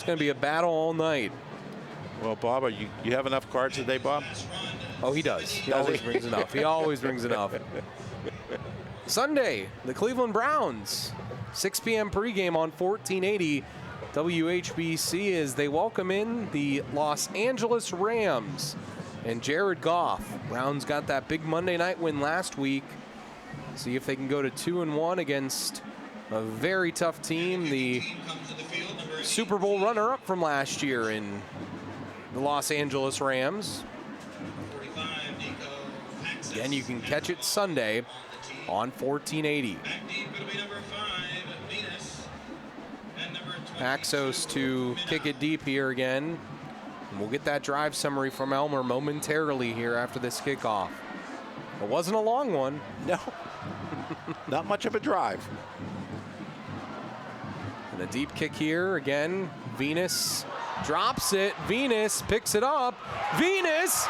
going to be a battle all night. Well, Bob, you have enough cards today, Bob? Oh, he does. He always brings enough. He always brings enough. Sunday, the Cleveland Browns, 6 p.m. pregame on 1480 WHBC as they welcome in the Los Angeles Rams and Jared Goff. Browns got that big Monday night win last week. See if they can go to 2-1 against a very tough team, the Super Bowl runner-up from last year in the Los Angeles Rams. Again, you can catch it Sunday on 1480. Paxos to kick it deep here again. And we'll get that drive summary from Elmer momentarily here after this kickoff. It wasn't a long one. No. Not much of a drive. And a deep kick here again. Venus drops it. Venus picks it up. Venus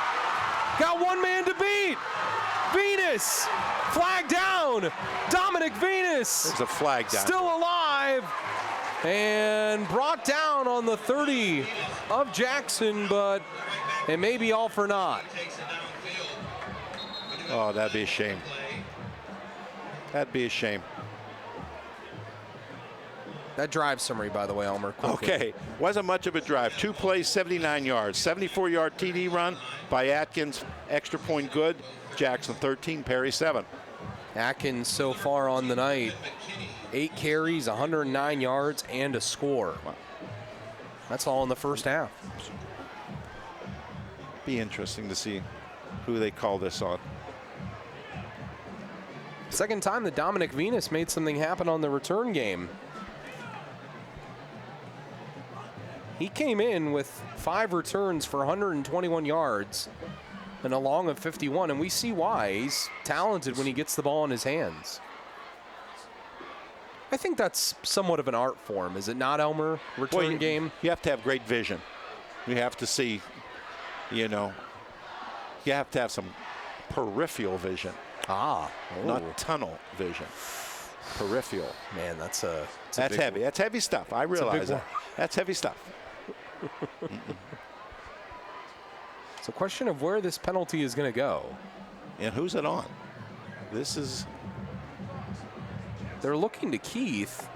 got one man to beat. Venus flag down. Dominic Venus. There's a flag down. Still alive. And brought down on the 30 of Jackson, but it may be all for naught. Oh, that'd be a shame. That'd be a shame. That drive summary, by the way, Elmer. Quickly. Okay, wasn't much of a drive. 2 plays, 79 yards. 74-yard TD run by Atkins. Extra point good. Jackson 13, Perry 7. Atkins so far on the night, 8 carries, 109 yards, and a score. Wow. That's all in the first half. Be interesting to see who they call this on. Second time that Dominic Venus made something happen on the return game. He came in with 5 returns for 121 yards and a long of 51, and we see why. He's talented when he gets the ball in his hands. I think that's somewhat of an art form, is it not, Elmer? Return game? You have to have great vision. You have to see, you have to have some peripheral vision. Not tunnel vision. Peripheral. Man, that's heavy. That's heavy stuff. I realize that. That's heavy stuff. It's a question of where this penalty is going to go. And who's it on? They're looking to Keith.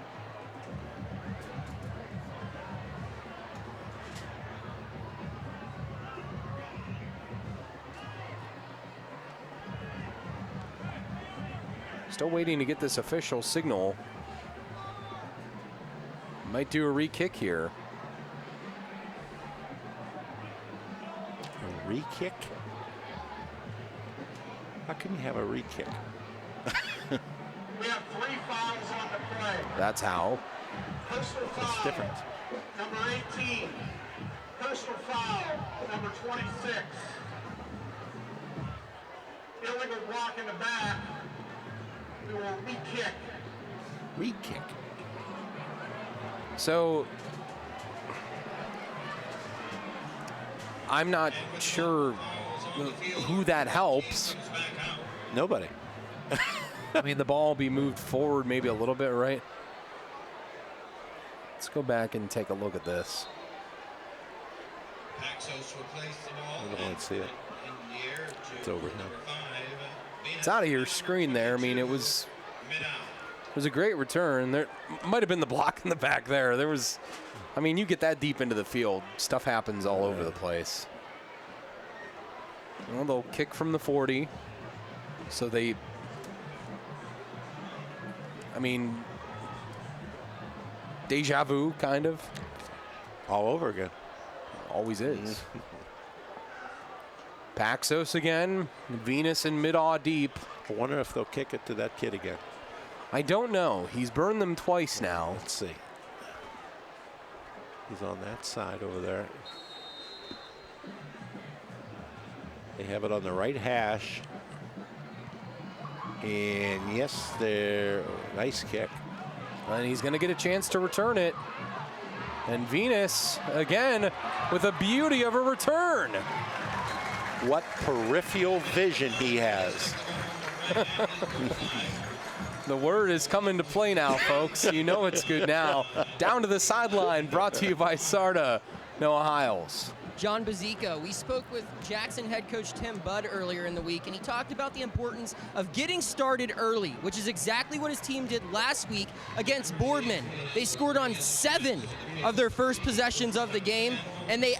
Still waiting to get this official signal. Might do a re-kick here. A re-kick? How can you have a re-kick? We have 3 fouls on the play. That's how. Personal foul. That's different. Number 18. Personal foul. Number 26. Illegal block in the back. We will re-kick. Re-kick. So I'm not sure who that helps. Nobody. I mean, the ball will be moved forward maybe a little bit, right? Let's go back and take a look at this. I don't want to see it. It's over now. It's out of your screen there. I mean, it was a great return. There might have been the block in the back there. You get that deep into the field, stuff happens all over the place. Well, they'll kick from the 40. So deja vu, kind of. All over again. Always is. Paxos again. Venus in mid-aw deep. I wonder if they'll kick it to that kid again. I don't know. He's burned them twice now. Let's see. He's on that side over there. They have it on the right hash. And yes, nice kick. And he's going to get a chance to return it. And Venus, again, with a beauty of a return. What peripheral vision he has. The word is coming to play now, folks. You know it's good now. Down to the sideline, brought to you by Sarda, Noah Hiles. John Bazika, we spoke with Jackson head coach Tim Budd earlier in the week, and he talked about the importance of getting started early, which is exactly what his team did last week against Boardman. They scored on 7 of their first possessions of the game, and they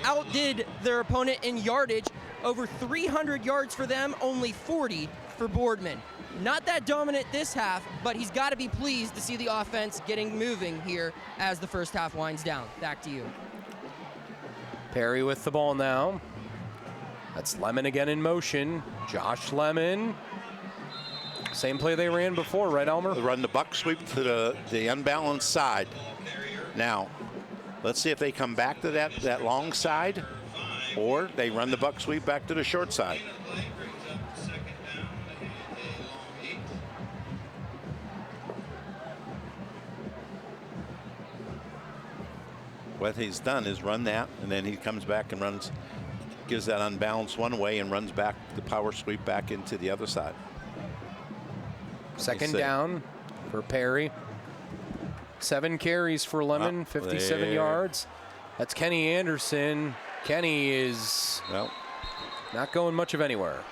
outdid their opponent in yardage. Over 300 yards for them, only 40 for Boardman. Not that dominant this half, but he's got to be pleased to see the offense getting moving here as the first half winds down. Back to you. Perry with the ball now. That's Lemon again in motion. Josh Lemon. Same play they ran before, right, Elmer? They run the buck sweep to the unbalanced side. Now, let's see if they come back to that long side, or they run the buck sweep back to the short side. What he's done is run that, and then he comes back and runs, gives that unbalanced one way and runs back the power sweep back into the other side. Second down for Perry. 7 carries for Lemon, 57 yards. That's Kenny Anderson. Kenny is not going much of anywhere.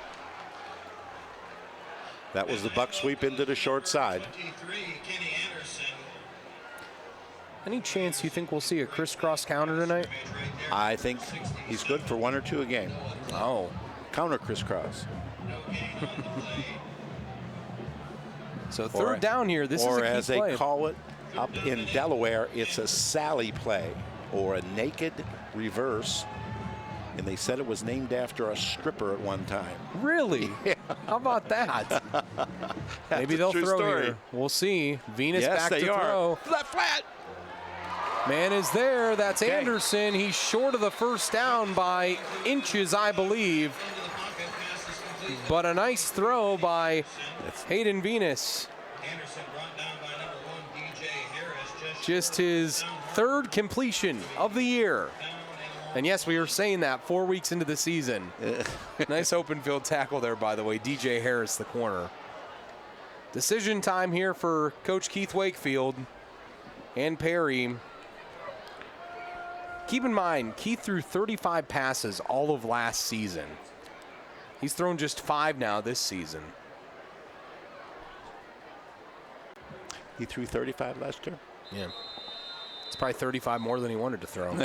That was the buck sweep into the short side. Any chance you think we'll see a crisscross counter tonight? I think he's good for 1 or 2 a game. Oh. Counter crisscross. So third down here, this is a key play. Or as they call it up in Delaware, it's a Sally play or a naked reverse. And they said it was named after a stripper at one time. Really? Yeah. How about that? Maybe they'll throw here. We'll see. Venus back to throw. Flat. Man is there. That's Anderson. He's short of the first down by inches, I believe. But a nice throw by Hayden Venus. Just his 3rd completion of the year. And yes, we were saying that 4 weeks into the season. Nice open field tackle there, by the way. DJ Harris, the corner. Decision time here for Coach Keith Wakefield and Perry. Keep in mind, Keith threw 35 passes all of last season. He's thrown just 5 now this season. He threw 35 last year? Yeah. It's probably 35 more than he wanted to throw.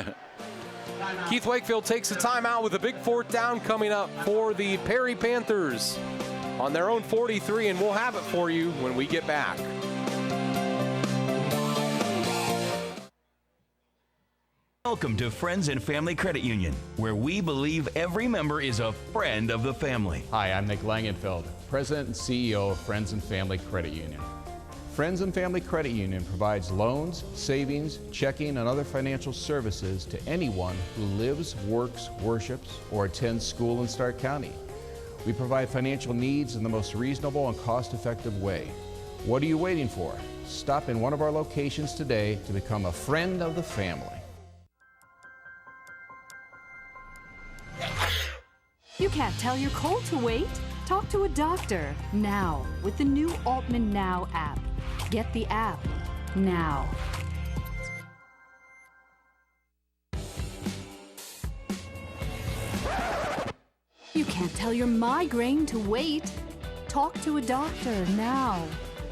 Keith Wakefield takes a timeout with a big 4th down coming up for the Perry Panthers on their own 43, and we'll have it for you when we get back. Welcome to Friends and Family Credit Union, where we believe every member is a friend of the family. Hi, I'm Nick Langenfeld, President and CEO of Friends and Family Credit Union. Friends and Family Credit Union provides loans, savings, checking, and other financial services to anyone who lives, works, worships, or attends school in Stark County. We provide financial needs in the most reasonable and cost-effective way. What are you waiting for? Stop in one of our locations today to become a friend of the family. You can't tell your cold to wait? Talk to a doctor now with the new Altman Now app. Get the app now. You can't tell your migraine to wait. Talk to a doctor now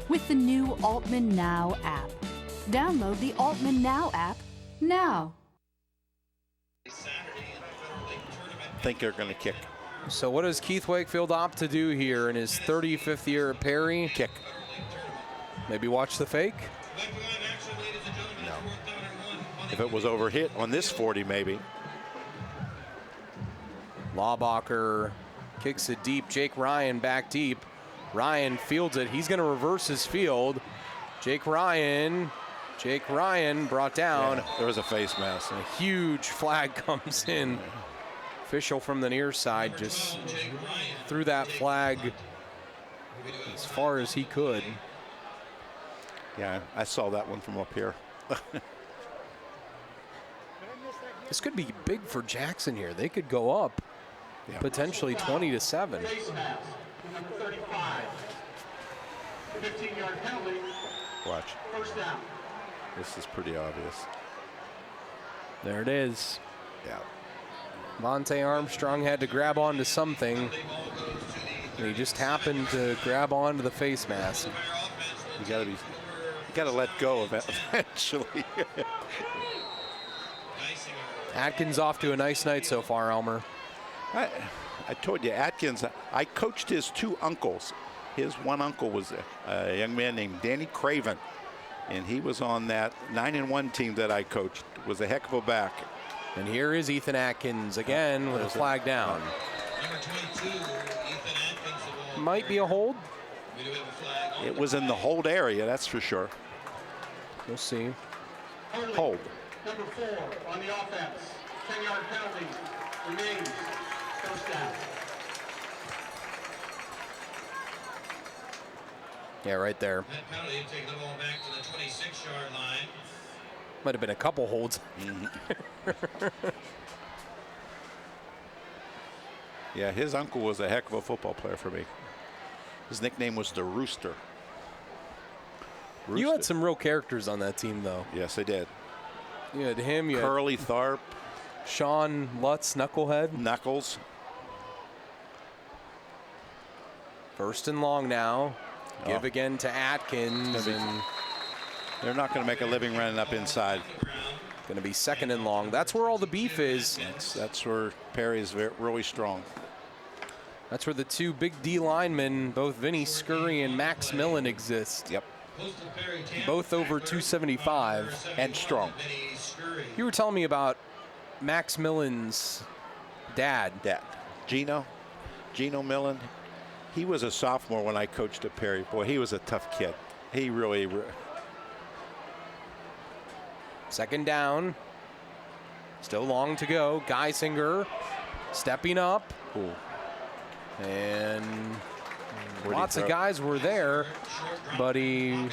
with the new Altman Now app. Download the Altman Now app now. I think they're going to kick. So what does Keith Wakefield opt to do here in his 35th year at Perry? Kick. Maybe watch the fake? No. If it was overhit on this 40, maybe. Laubacher kicks it deep. Jake Ryan back deep. Ryan fields it. He's going to reverse his field. Jake Ryan brought down. Yeah, there was a face mask. A huge flag comes in. Official from the near side just threw that flag as far as he could. Yeah, I saw that one from up here. This could be big for Jackson here. They could go up potentially 20-7. 15-yard penalty. Watch. First down. This is pretty obvious. There it is. Yeah. Monte Armstrong had to grab onto something. And he just happened to grab onto the face mask. You gotta let go of it eventually. Atkins off to a nice night so far, Elmer. I told you, Atkins, I coached his two uncles. His one uncle was a young man named Danny Craven, and he was on that 9-1 team that I coached. Was a heck of a back. And here is Ethan Atkins again with a flag down. Number 22, Ethan Atkins. Might be a hold. We do have a flag on It was in the hold area, that's for sure. We'll see. Hold. Number 4 on the offense. 10-yard penalty remains. First down. Yeah, right there. that penalty, take the ball back to the 26-yard line. Might have been a couple holds. Yeah, his uncle was a heck of a football player for me. His nickname was the Rooster. You had some real characters on that team, though. Yes, I did. You had him, you had Curly Tharp, Sean Lutz, Knucklehead. Knuckles. First and long now. Give Oh. again to Atkins, and They're not going to make a living running up inside. going to be second and long. That's where all the beef is. That's where Perry is really strong. That's where the two big D linemen, both Vinny Scurry and Max Millen, exist. Yep. Both over 275. And strong. You were telling me about Max Millen's dad. Gino Millen. He was a sophomore when I coached at Perry. Boy, he was a tough kid. He really. Second down. Still long to go. Geisinger stepping up. Ooh. And Where'd he lots of throw? guys were there, but he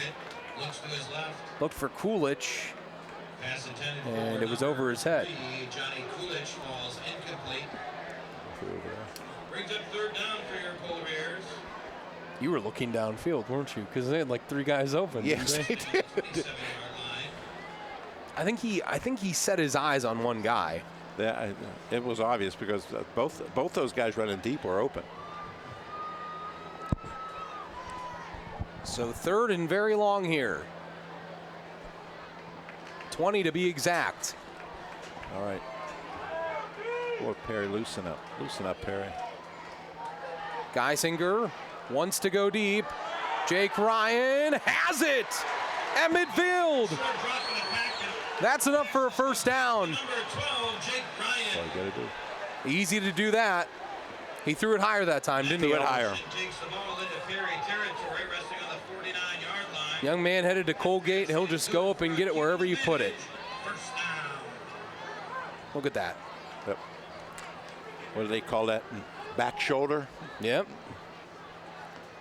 looked for Coolidge, and it was over his head. Johnny Coolidge falls incomplete. Brings up third down for your Polar Bears. You were looking downfield, weren't you? Because they had like three guys open. Yes, didn't they? they did. 7-yard line. I think he set his eyes on one guy. It was obvious because both those guys running deep were open. So third and very long here. 20 to be exact. All right. Boy, Perry, loosen up. Loosen up, Perry. Geisinger wants to go deep. Jake Ryan has it at midfield. That's enough for a first down. Number 12, Jake Ryan. That's all you got to do. Easy to do that. He threw it higher that time, didn't he? Threw it higher. Takes the ball into Perry territory, resting on the 49-yard line. Young man headed to Colgate. He'll just go up and get it wherever you put it. First down. Look at that. Yep. What do they call that? Back shoulder? Yep.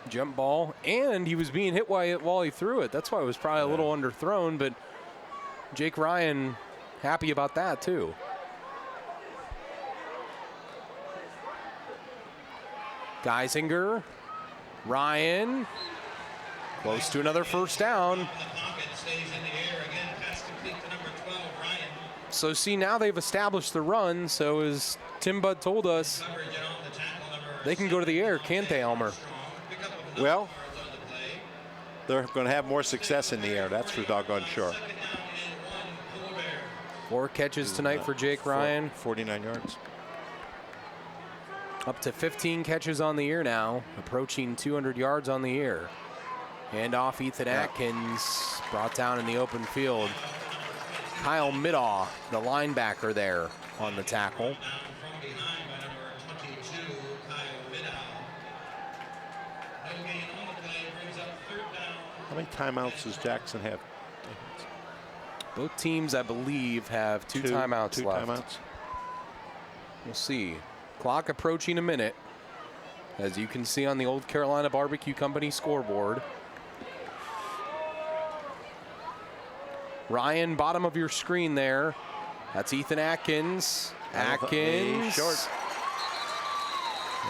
Jump ball. And he was being hit while he threw it. That's why it was probably a little underthrown, but Jake Ryan happy about that too. Geisinger, Ryan, close to another first down. The pocket stays in the air again. Pass complete to number 12, Ryan. So see, now they've established the run. So as Tim Budd told us, Coverage on the tackle, number they can go to the air, can't they, Elmer? pick up of Well, yards on the play. they're going to have more success in the air. That's for doggone sure. Second down and 1, Polar Bear. 4 catches tonight for Jake Ryan. 49 yards. Up to 15 catches on the year now, approaching 200 yards on the year. Hand off Ethan Atkins, brought down in the open field. Kyle Middaugh, the linebacker there on the tackle. Down from behind by number 22, Kyle Middaugh. No gain on the play, brings up third down. How many timeouts does Jackson have? Both teams, I believe, have two timeouts two left. Timeouts. We'll see. Clock approaching a minute, as you can see on the Old Carolina Barbecue Company scoreboard. Ryan, bottom of your screen there. That's Ethan Atkins. Atkins. He's short.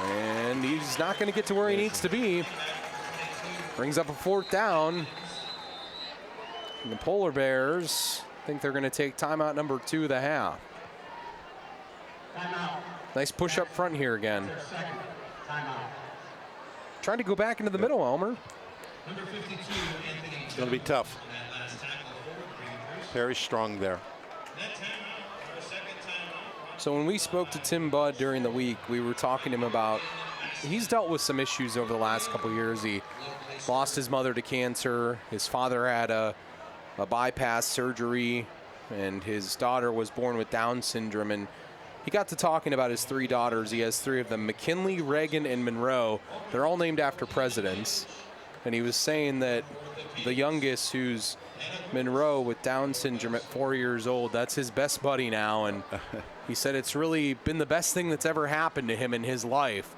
And he's not going to get to where he needs to be. Brings up a 4th down. And the Polar Bears think they're going to take timeout number 2 of the half. Timeout. Nice push up front here again. Their second timeout. Trying to go back into the middle, Elmer. Number 52, Anthony. It's going to be tough. That last tackle for Rangers. Very strong there. That timeout, our second timeout. So when we spoke to Tim Budd during the week, we were talking to him about, he's dealt with some issues over the last couple years. He lost his mother to cancer. His father had a bypass surgery, and his daughter was born with Down syndrome. And he got to talking about his 3 daughters. He has 3 of them, McKinley, Reagan, and Monroe. They're all named after presidents. And he was saying that the youngest, who's Monroe with Down syndrome at 4 years old, that's his best buddy now. And he said it's really been the best thing that's ever happened to him in his life.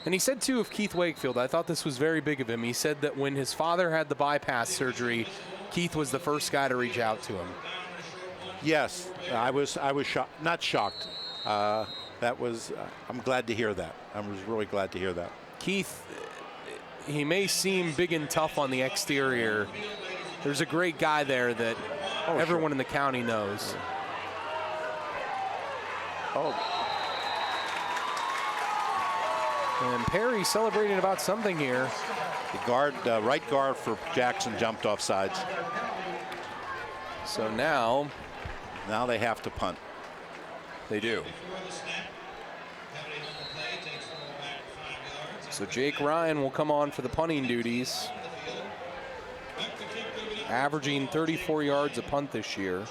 And he said, too, of Keith Wakefield, I thought this was very big of him. He said that when his father had the bypass surgery, Keith was the first guy to reach out to him. Yes, I was shocked. Not shocked. That was. I'm glad to hear that. I was really glad to hear that. Keith, he may seem big and tough on the exterior. There's a great guy there that everyone in the county knows. And Perry celebrating about something here. The guard, right guard for Jackson jumped off sides. So now they have to punt. They do. So Jake Ryan will come on for the punting duties, averaging 34 yards a punt this year.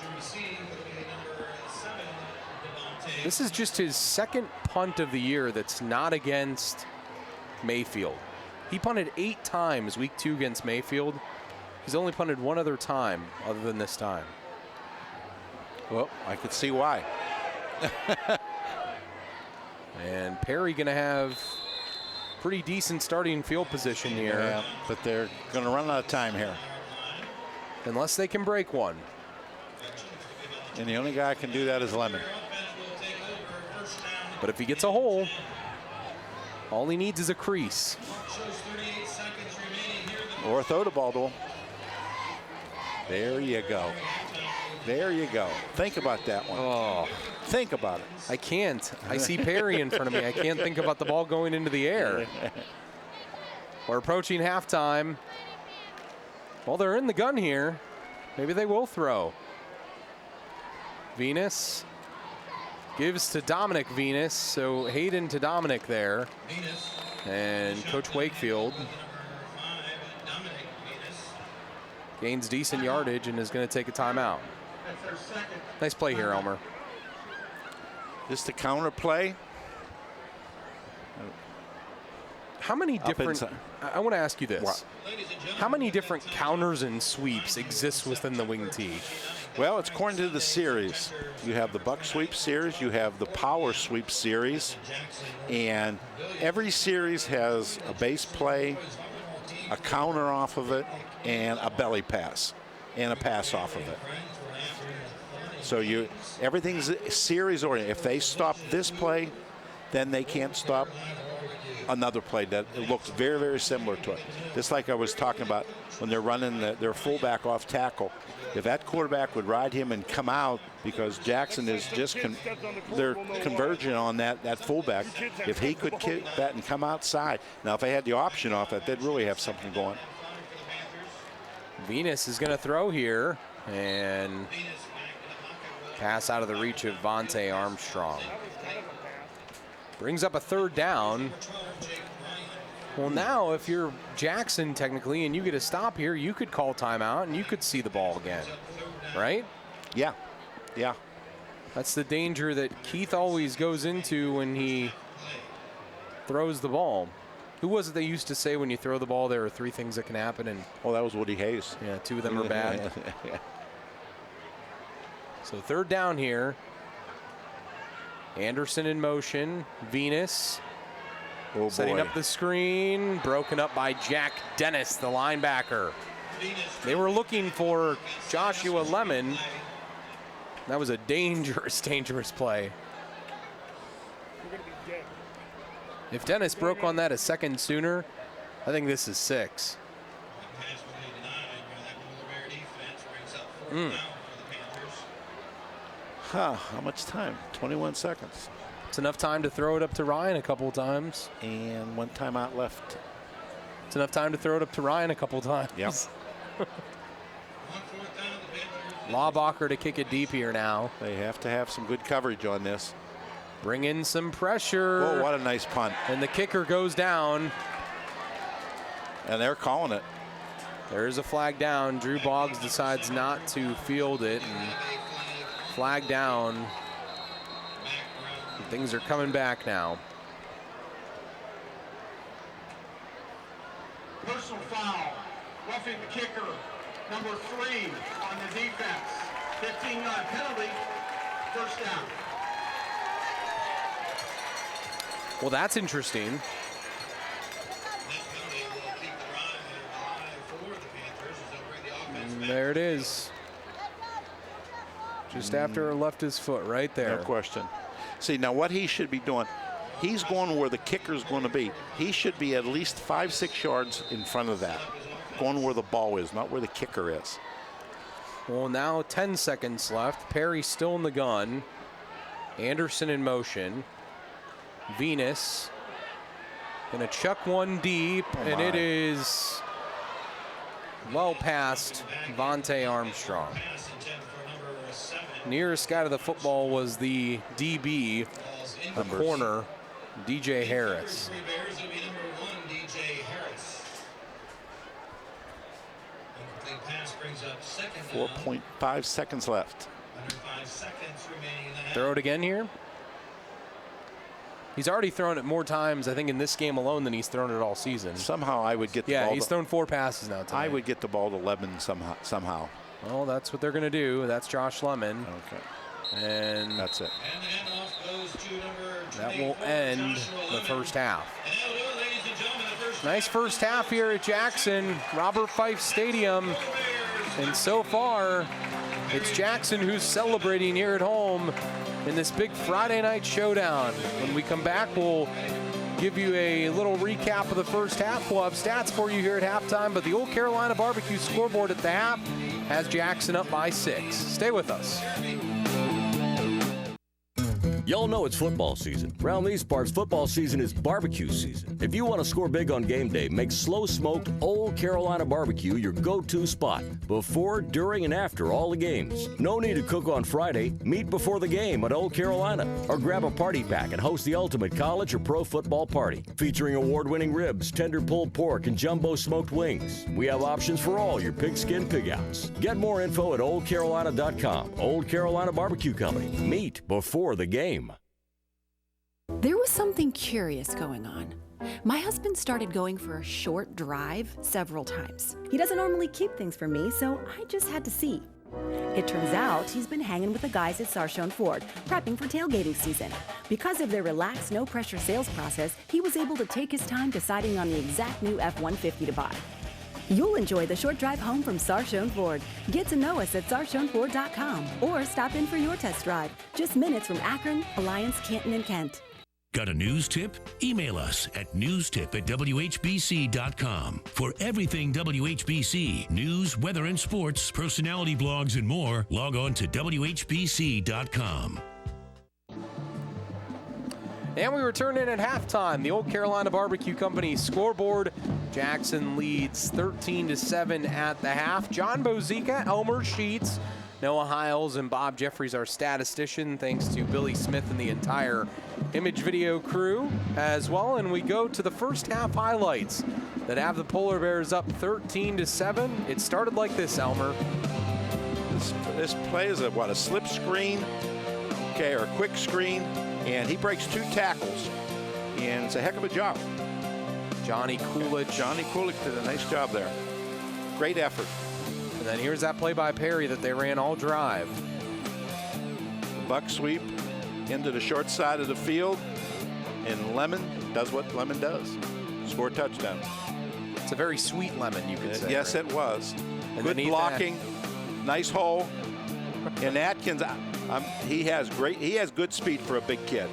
This is just his 2nd punt of the year that's not against Mayfield. He punted 8 times week 2 against Mayfield. He's only punted 1 other time other than this time. Well, I could see why. And Perry going to have pretty decent starting field position here. Yeah, but they're going to run out of time here. Unless they can break one. And the only guy can do that is Lemon. But if he gets a hole, all he needs is a crease. Or throw the ball to him. There you go. There you go. Think about that one. Oh, think about it. I can't. I see Perry in front of me. I can't think about the ball going into the air. We're approaching halftime. Well, they're in the gun here. Maybe they will throw. Venus gives to Dominic Venus. So Hayden to Dominic there. And Coach Wakefield gains decent yardage and is going to take a timeout. Nice play here, Elmer. Just a counter play. How many different, I want to ask you this. What? How many different counters and sweeps exist within the wing tee? Well, it's according to the series. You have the buck sweep series, you have the power sweep series, and every series has a base play, a counter off of it, and a belly pass, and a pass off of it. So everything's series oriented. If they stop this play, then they can't stop another play that it looks very, very similar to it. Just like I was talking about when they're running their fullback off tackle. If that quarterback would ride him and come out, because Jackson is just they're converging on that fullback. If he could kick that and come outside. Now, if they had the option off it, they'd really have something going. Venus is going to throw here, and pass out of the reach of Vontae Armstrong. Brings up a 3rd down. Well, now if you're Jackson technically and you get a stop here, you could call timeout and you could see the ball again, right? Yeah, yeah. That's the danger that Keith always goes into when he throws the ball. Who was it they used to say when you throw the ball, there are 3 things that can happen? And oh, that was Woody Hayes. Yeah, 2 of them are bad. So 3rd down here. Anderson in motion. Venus setting up the screen. Broken up by Jack Dennis, the linebacker. They were looking for Joshua Lemon. That was a dangerous, dangerous play. If Dennis broke on that a second sooner, I think this is 6. How much time? 21 seconds. It's enough time to throw it up to Ryan a couple times. And 1 timeout left. It's enough time to throw it up to Ryan a couple times. Yep. Laubacher to kick it deep here now. They have to have some good coverage on this. Bring in some pressure. Whoa, what a nice punt. And the kicker goes down. And they're calling it. There is a flag down. Drew Boggs decides not to field it. And flag down. Things are coming back now. Personal foul, roughing the kicker, number 3 on the defense. 15-yard penalty, first down. Well, that's interesting. That penalty will keep the drive for the Panthers as they'll bring the offense back. There it is. Just after it left his foot right there. No question. See, now what he should be doing, he's going where the kicker's going to be. He should be at least 5-6 yards in front of that, going where the ball is, not where the kicker is. Well, now 10 seconds left. Perry still in the gun. Anderson in motion. Venus gonna chuck one deep, and it is well past Vontae Armstrong. Nearest guy to the football was the DB, the corner, DJ Harris. 4.5 seconds left. Throw it again here. He's already thrown it more times, I think, in this game alone than he's thrown it all season. Somehow I would get the ball. Yeah, he's thrown 4 passes now tonight. I would get the ball to Lemon somehow. Well, that's what they're going to do. That's Josh Lemon. Okay. And that's it. That will end the first half. Nice first half here at Jackson, Robert Fife Stadium. And so far, it's Jackson who's celebrating here at home in this big Friday night showdown. When we come back, we'll give you a little recap of the first half. We'll have stats for you here at halftime, but the Old Carolina Barbecue scoreboard at the half has Jackson up by 6. Stay with us. Y'all know it's football season. Around these parts, football season is barbecue season. If you want to score big on game day, make slow-smoked Old Carolina Barbecue your go-to spot before, during, and after all the games. No need to cook on Friday. Meet before the game at Old Carolina. Or grab a party pack and host the ultimate college or pro football party. Featuring award-winning ribs, tender pulled pork, and jumbo smoked wings. We have options for all your pigskin pig-outs. Get more info at oldcarolina.com. Old Carolina Barbecue Company. Meet before the game. There was something curious going on. My husband started going for a short drive several times. He doesn't normally keep things from me, so I just had to see. It turns out he's been hanging with the guys at Sarshone Ford, prepping for tailgating season. Because of their relaxed, no-pressure sales process, he was able to take his time deciding on the exact new F-150 to buy. You'll enjoy the short drive home from Sarshone Ford. Get to know us at sarshoneford.com or stop in for your test drive. Just minutes from Akron, Alliance, Canton, and Kent. Got a news tip? Email us at newstip@whbc.com. For everything WHBC, news, weather and sports, personality blogs, and more, log on to WHBC.com. And we return in at halftime. The Old Carolina Barbecue Company scoreboard. Jackson leads 13-7 at the half. John Bozica, Elmer Sheets, Noah Hiles, and Bob Jeffries, our statistician. Thanks to Billy Smith and the entire Image Video crew as well. And we go to the first half highlights that have the Polar Bears up 13-7. It started like this, Elmer. This play is a slip screen, okay, or a quick screen, and he breaks 2 tackles, and it's a heck of a job. Johnny Coolidge did a nice job there. Great effort. And then here's that play by Perry that they ran all drive. Buck sweep into the short side of the field, and Lemon does what Lemon does. Score a touchdown. It's a very sweet Lemon, you could say. Yes, right? It was. And good blocking, nice hole. And Atkins, he has good speed for a big kid.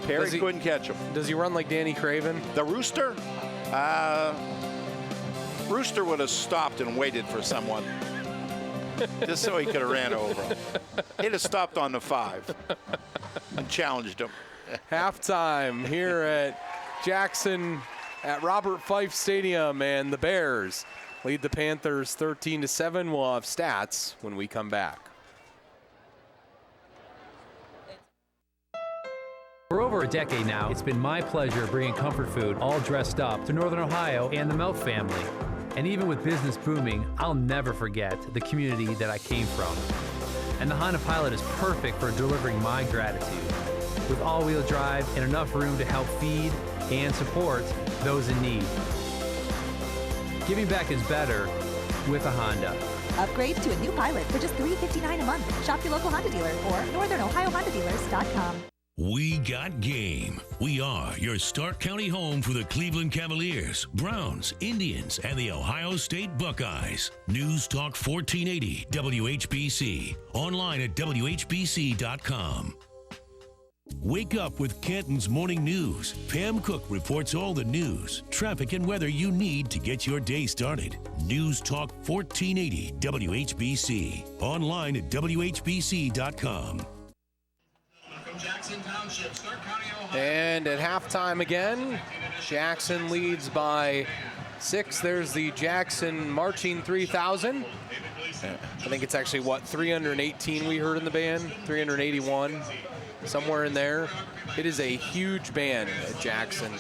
Perry couldn't catch him. Does he run like Danny Craven? The Rooster? Rooster would have stopped and waited for someone. just so he could have ran over him. He'd have stopped on the 5 and challenged him. Halftime here at Jackson at Robert Fife Stadium, and the Bears lead the Panthers 13-7. We'll have stats when we come back. For over a decade now, it's been my pleasure bringing comfort food all dressed up to Northern Ohio and the Melt family. And even with business booming, I'll never forget the community that I came from. And the Honda Pilot is perfect for delivering my gratitude. With all-wheel drive and enough room to help feed and support those in need. Giving back is better with a Honda. Upgrade to a new Pilot for just $359 a month. Shop your local Honda dealer or NorthernOhioHondaDealers.com. We got game. We are your Stark County home for the Cleveland Cavaliers, Browns, Indians, and the Ohio State Buckeyes. News Talk 1480 WHBC. Online at WHBC.com. Wake up with Canton's Morning News. Pam Cook reports all the news, traffic, and weather you need to get your day started. News Talk 1480 WHBC. Online at WHBC.com. Jackson Township, Stark County, Ohio. And at halftime again, Jackson leads by 6. There's the Jackson Marching 3000. I think it's actually, 318 we heard in the band? 381, somewhere in there. It is a huge band at Jackson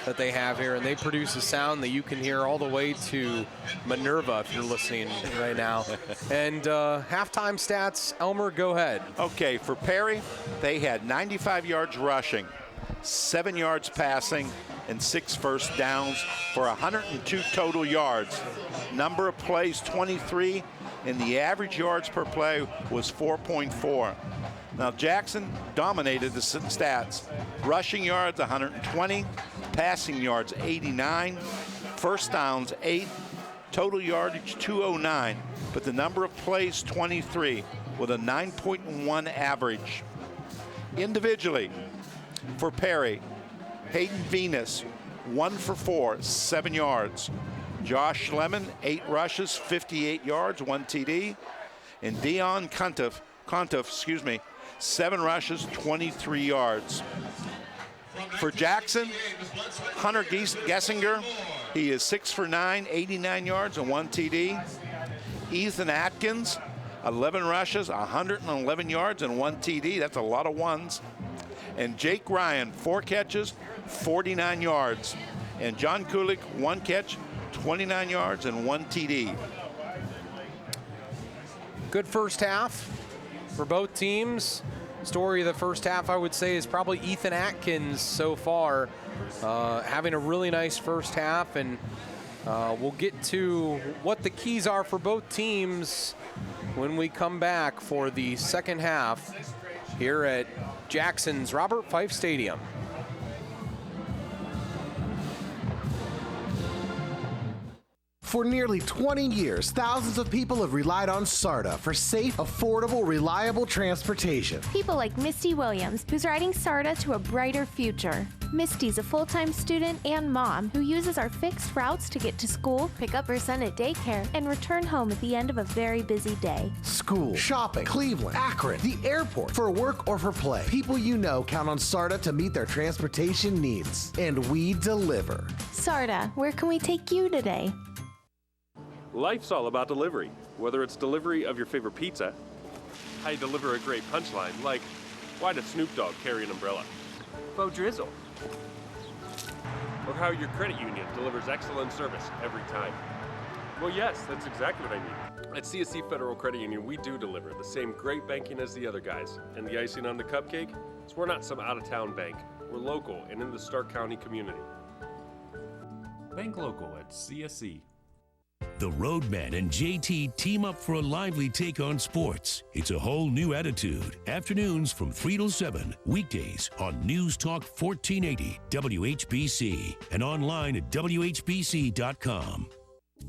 that they have here, and they produce a sound that you can hear all the way to Minerva if you're listening right now. And halftime stats, Elmer, go ahead. Okay, for Perry, they had 95 yards rushing, 7 yards passing, and 6 first downs for 102 total yards. Number of plays, 23, and the average yards per play was 4.4. Now, Jackson dominated the stats. Rushing yards, 120. Passing yards, 89. First downs, 8. Total yardage, 209. But the number of plays, 23, with a 9.1 average. Individually, for Perry, Hayden Venus, 1 for 4, 7 yards. Josh Lemon, 8 rushes, 58 yards, 1 TD. And Dion Contiff, 7 rushes, 23 yards. For Jackson, Hunter Gessinger, he is 6 for 9, 89 yards and 1 TD. Ethan Atkins, 11 rushes, 111 yards and 1 TD. That's a lot of ones. And Jake Ryan, 4 catches, 49 yards. And John Kulik, 1 catch, 29 yards and 1 TD. Good first half for both teams. Story of the first half, I would say, is probably Ethan Atkins so far, having a really nice first half, and we'll get to what the keys are for both teams when we come back for the second half here at Jackson's Robert Fife Stadium. For nearly 20 years, thousands of people have relied on SARTA for safe, affordable, reliable transportation. People like Misty Williams, who's riding SARTA to a brighter future. Misty's a full-time student and mom who uses our fixed routes to get to school, pick up her son at daycare, and return home at the end of a very busy day. School, shopping, Cleveland, Akron, the airport, for work or for play. People you know count on SARTA to meet their transportation needs. And we deliver. SARTA, where can we take you today? Life's all about delivery, whether it's delivery of your favorite pizza, how you deliver a great punchline, like why does Snoop Dogg carry an umbrella? Faux drizzle. Or how your credit union delivers excellent service every time. Well, yes, that's exactly what I mean. At CSC Federal Credit Union, we do deliver the same great banking as the other guys. And the icing on the cupcake is we're not some out-of-town bank. We're local and in the Stark County community. Bank local at CSC. The Roadman and JT team up for a lively take on sports. It's a whole new attitude. Afternoons from 3 till 7. Weekdays on News Talk 1480 WHBC and online at WHBC.com.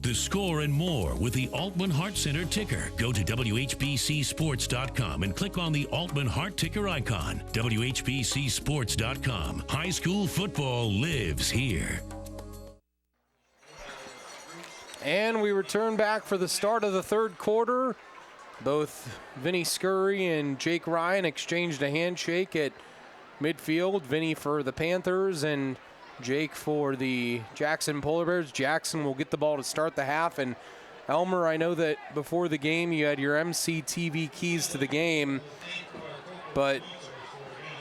The score and more with the Altman Heart Center ticker. Go to WHBCSports.com and click on the Altman Heart ticker icon. WHBCSports.com. High school football lives here. And we return back for the start of the third quarter. Both Vinny Scurry and Jake Ryan exchanged a handshake at midfield. Vinny for the Panthers and Jake for the Jackson Polar Bears. Jackson will get the ball to start the half. And Elmer, I know that before the game you had your MCTV keys to the game, but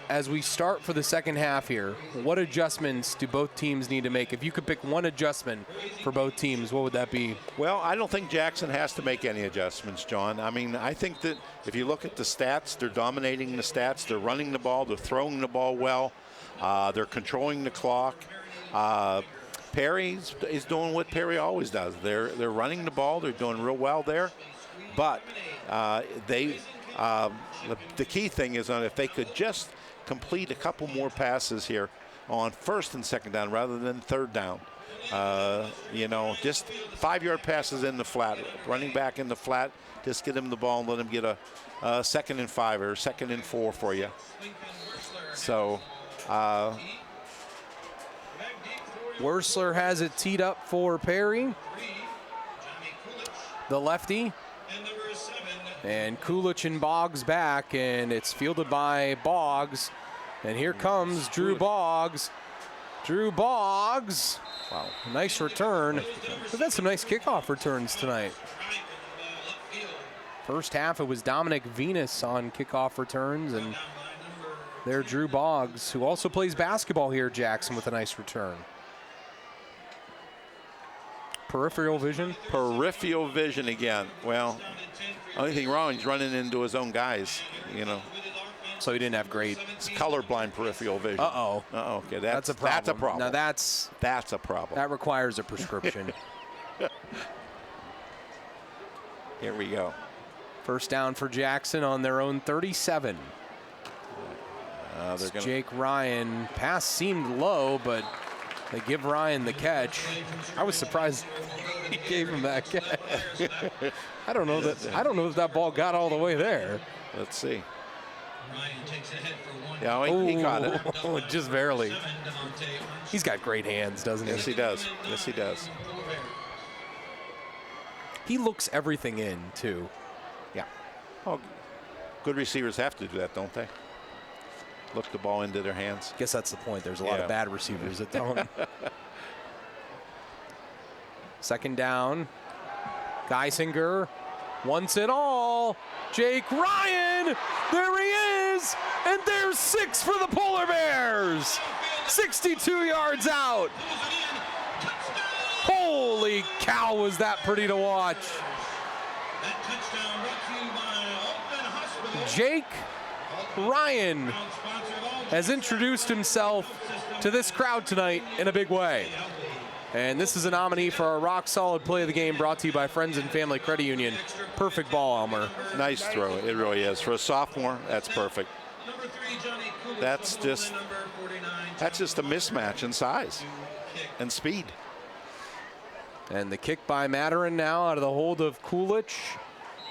as we start for the second half here, what adjustments do both teams need to make? If you could pick one adjustment for both teams, what would that be? Well, I don't think Jackson has to make any adjustments, John. I mean, I think that if you look at the stats, they're dominating the stats. They're running the ball. They're throwing the ball well. They're controlling the clock. Perry is doing what Perry always does. They're running the ball. They're doing real well there. But the key thing is if they could just complete a couple more passes here on first and second down rather than third down. Just 5-yard passes in the flat, running back in the flat, just get him the ball and let him get a 2nd and 5 or 2nd and 4 for you. So Wursler has it teed up for Perry, the lefty. And Kulich and Boggs back, and it's fielded by Boggs. And here comes Drew Boggs. Drew Boggs. Wow, nice return. We've had some nice kickoff returns tonight. First half, it was Dominic Venus on kickoff returns, and there Drew Boggs, who also plays basketball here, Jackson, with a nice return. Peripheral vision? Peripheral vision again. Well, only thing wrong, he's running into his own guys, So he didn't have great. It's colorblind peripheral vision. Uh-oh. Uh-oh. Okay, that's a problem. That's a problem. Now that's a problem. That requires a prescription. Here we go. First down for Jackson on their own 37. Jake Ryan. Pass seemed low, but they give Ryan the catch. I was surprised he gave him that catch. I don't know if that ball got all the way there. Let's see. Yeah, he caught it. Just barely. He's got great hands, doesn't he? Yes, he does. Yes, he does. He looks everything in, too. Yeah. Oh, good receivers have to do that, don't they? Look the ball into their hands. Guess that's the point. There's a lot of bad receivers that don't. Second down. Geisinger wants it all. Jake Ryan. There he is. And there's 6 for the Polar Bears. 62 yards out. Holy cow, was that pretty to watch. Jake Ryan has introduced himself to this crowd tonight in a big way. And this is a nominee for our rock solid play of the game, brought to you by Friends and Family Credit Union. Perfect ball, Elmer. Nice throw, it really is. For a sophomore, that's perfect. That's just a mismatch in size and speed. And the kick by Maturin now out of the hold of Kulich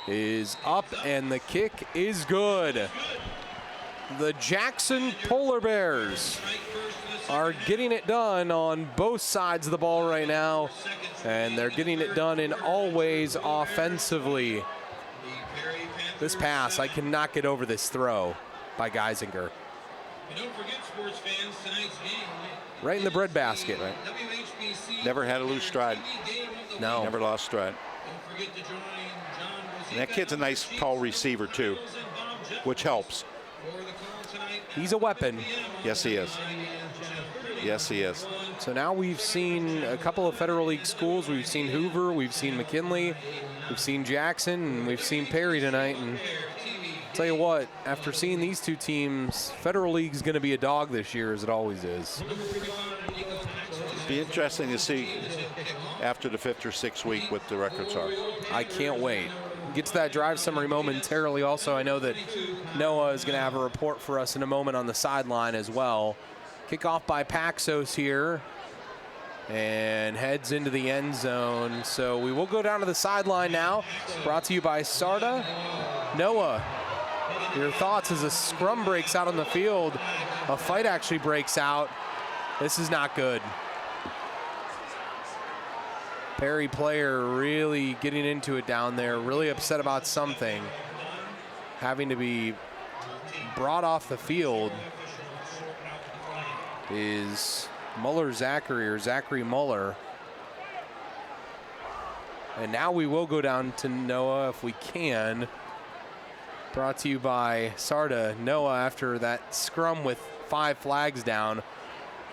is up, and the kick is good. The Jackson Polar Bears are getting it done on both sides of the ball right now, and they're getting it done in all ways offensively. This pass, I cannot get over this throw by Geisinger. Right in the breadbasket. Right. Never had a loose stride. No. Never lost stride. And that kid's a nice tall receiver too, which helps. He's a weapon. Yes, he is. Yes, he is. So now we've seen a couple of Federal League schools. We've seen Hoover, we've seen McKinley, we've seen Jackson, and we've seen Perry tonight. And I'll tell you what, after seeing these two teams, Federal League's going to be a dog this year, as it always is. Be interesting to see after the 5th or 6th week what the records are. I can't wait. Get to that drive summary momentarily. Also, I know that Noah is going to have a report for us in a moment on the sideline as well. Kickoff by Paxos here and heads into the end zone. So we will go down to the sideline now. Brought to you by SARTA. Noah, your thoughts as a scrum breaks out on the field. A fight actually breaks out. This is not good. Perry player really getting into it down there, really upset about something, having to be brought off the field is Zachary Muller. And now we will go down to Noah if we can. Brought to you by Sarda. Noah, after that scrum with 5 flags down,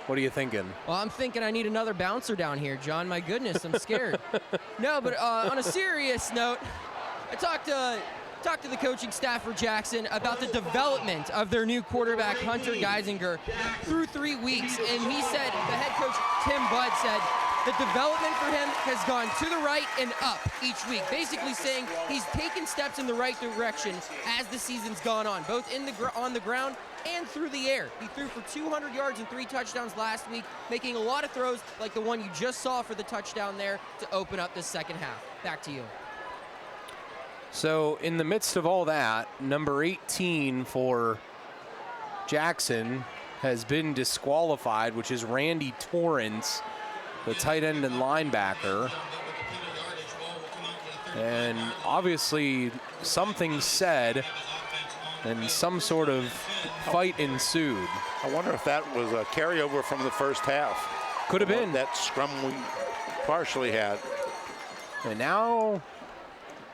what are you thinking? Well, I'm thinking I need another bouncer down here, John. My goodness, I'm scared. No, but on a serious note, I talked to the coaching staff for Jackson about the development of their new quarterback, Hunter Geisinger, through 3 weeks. And he said, the head coach, Tim Budd, said, the development for him has gone to the right and up each week, basically saying he's taken steps in the right direction as the season's gone on, both on the ground and through the air. He threw for 200 yards and 3 touchdowns last week, making a lot of throws like the one you just saw for the touchdown there to open up the second half. Back to you. So in the midst of all that, number 18 for Jackson has been disqualified, which is Randy Torrance, the tight end and linebacker. And obviously something said and some sort of fight ensued. I wonder if that was a carryover from the first half. Could have been. That scrum we partially had. And now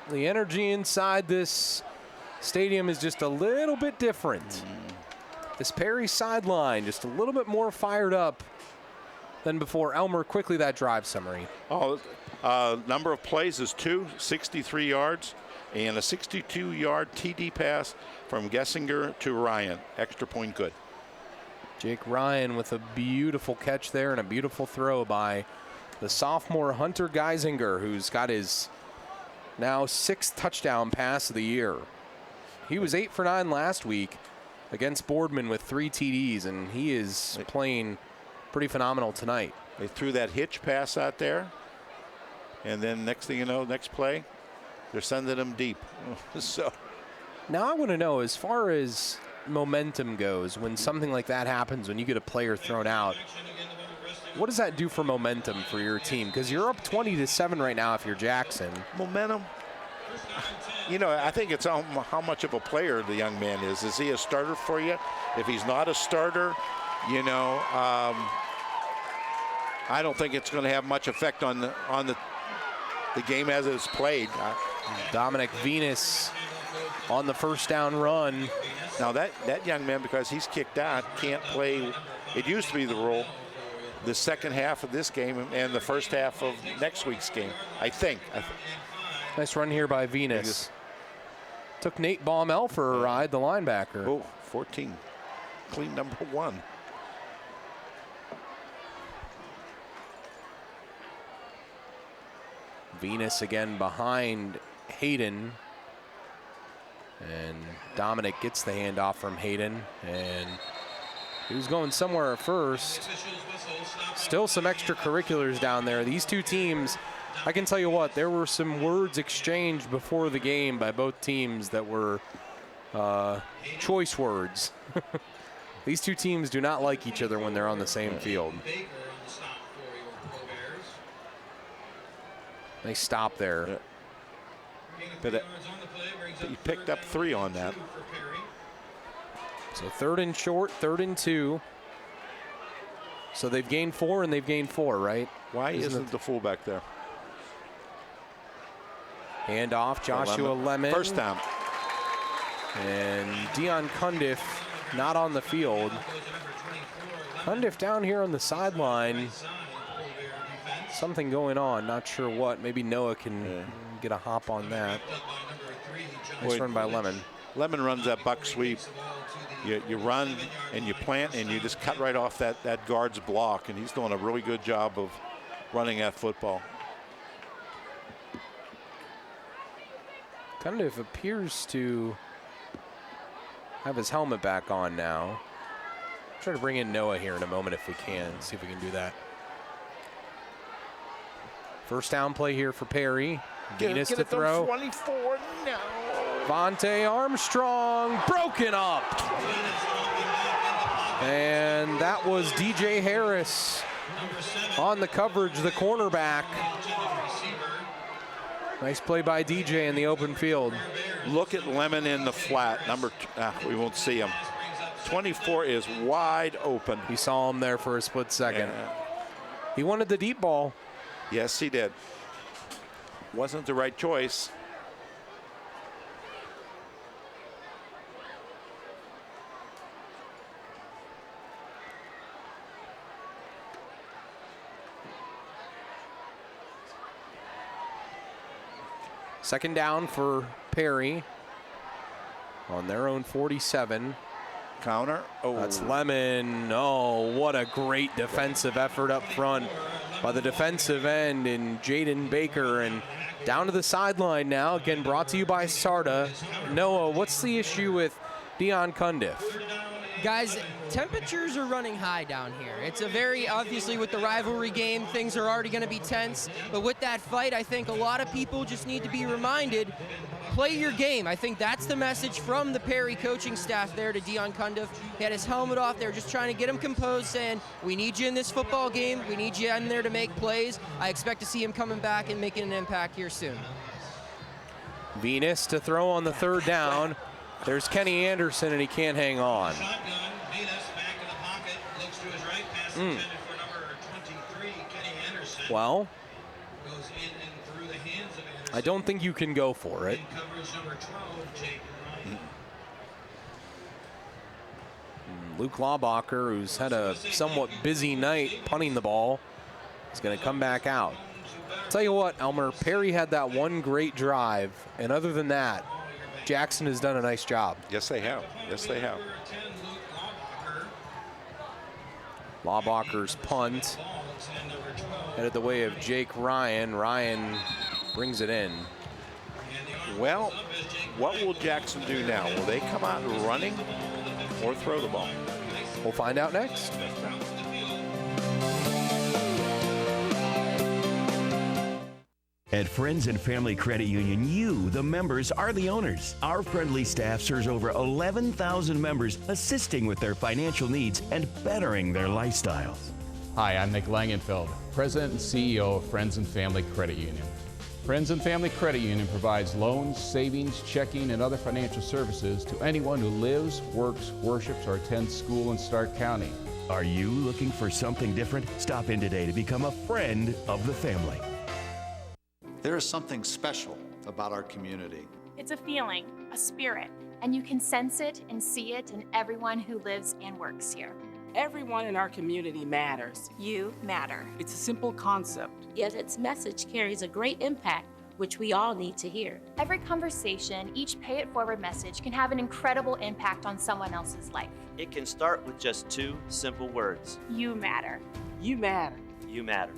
the energy inside this stadium is just a little bit different. This Perry sideline just a little bit more fired up than before. Elmer, quickly that drive summary. Number of plays is 2, 63 yards, and a 62-yard TD pass from Gessinger to Ryan. Extra point good. Jake Ryan with a beautiful catch there and a beautiful throw by the sophomore Hunter Geisinger, who's got his now 6th touchdown pass of the year. He was 8 for 9 last week against Boardman with 3 TDs, and he is playing pretty phenomenal tonight. They threw that hitch pass out there, and then next thing you know, next play, they're sending him deep. So now I want to know, as far as momentum goes, when something like that happens, when you get a player thrown out, what does that do for momentum for your team? Because you're up 20-7 right now if you're Jackson. Momentum? You know, I think it's how much of a player the young man is. Is he a starter for you? If he's not a starter, you know, I don't think it's going to have much effect on the game as it's played. Dominic Venus on the first down run. Now that young man, because he's kicked out, can't play. It used to be the rule the second half of this game and the first half of next week's game, I think. Nice run here by Venus. Took Nate Baumel for a ride, the linebacker. Oh, 14. Clean number 1. Venus again behind Hayden. And Dominic gets the handoff from Hayden. And he was going somewhere at first. Still some extracurriculars down there. These two teams, I can tell you what, there were some words exchanged before the game by both teams that were choice words. These two teams do not like each other when they're on the same field. Nice stop there. Yeah. But he picked up 3 on that. So 3rd and short, 3rd and 2. So they've gained 4 and they've gained 4, right? Why isn't the fullback there? Hand off, Joshua Lemon. First down. And Dion Cundiff not on the field. Cundiff down here on the sideline. Something going on, not sure what. Maybe Noah can get a hop on that. Nice run by Lemon. Lemon runs that buck sweep. You run and you plant and you just cut right off that guard's block, and he's doing a really good job of running that football. Cundiff appears to have his helmet back on now. Try to bring in Noah here in a moment if we can. See if we can do that. First down play here for Perry. Venus to throw. 24, no. Vontae Armstrong broken up. And that was DJ Harris on the coverage, the cornerback. Nice play by DJ in the open field. Look at Lemon in the flat. We won't see him. 24 is wide open. You saw him there for a split second. Yeah. He wanted the deep ball. Yes, he did. Wasn't the right choice. Second down for Perry on their own 47. Counter. Oh, that's Lemon. Oh, what a great defensive effort up front by the defensive end in Jaden Baker. And down to the sideline now. Again, brought to you by Sarda. Noah, what's the issue with Dion Cundiff? Guys, temperatures are running high down here. It's a very, obviously with the rivalry game, things are already going to be tense. But with that fight, I think a lot of people just need to be reminded, play your game. I think that's the message from the Perry coaching staff there to Dion Cundiff. He had his helmet off. They were just trying to get him composed, saying, we need you in this football game. We need you in there to make plays. I expect to see him coming back and making an impact here soon. Venus to throw on the third down. There's Kenny Anderson, and he can't hang on. Well, I don't think you can go for it. Luke Laubacher, who's had a somewhat busy night punting the ball, is going to come back out. Tell you what, Elmer, Perry had that one great drive, and other than that, Jackson has done a nice job. Yes, they have. Yes, they have. Laubacher's punt headed the way of Jake Ryan. Ryan brings it in. Well, what will Jackson do now? Will they come out running or throw the ball? We'll find out next. At Friends and Family Credit Union, you, the members, are the owners. Our friendly staff serves over 11,000 members, assisting with their financial needs and bettering their lifestyles. Hi, I'm Nick Langenfeld, President and CEO of Friends and Family Credit Union. Friends and Family Credit Union provides loans, savings, checking, and other financial services to anyone who lives, works, worships, or attends school in Stark County. Are you looking for something different? Stop in today to become a friend of the family. There is something special about our community. It's a feeling, a spirit, and you can sense it and see it in everyone who lives and works here. Everyone in our community matters. You matter. It's a simple concept. Yet its message carries a great impact, which we all need to hear. Every conversation, each Pay It Forward message can have an incredible impact on someone else's life. It can start with just 2 simple words. You matter. You matter. You matter.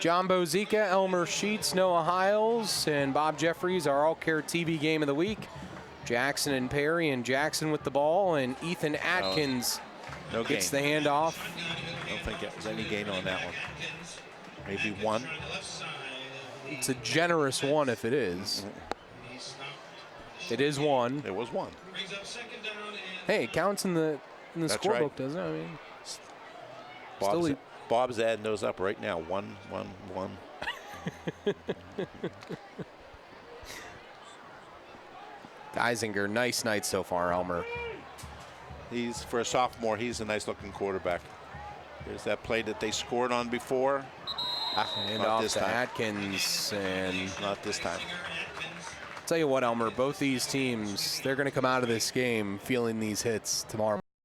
John Bozica, Elmer Sheets, Noah Hiles, and Bob Jeffries, our All-Care TV Game of the Week. Jackson and Perry, and Jackson with the ball, and Ethan Atkins gets the handoff. I don't think there's any gain on that one. Maybe 1. It's a generous 1 if it is. It is 1. It was 1. Hey, it counts in the scorebook, right, doesn't it? I mean, Bob's adding those up right now. 1, 1, 1. Geisinger, nice night so far, Elmer. For a sophomore, he's a nice-looking quarterback. There's that play that they scored on before. And off to Atkins, and not this time. Tell you what, Elmer, both these teams, they're going to come out of this game feeling these hits tomorrow.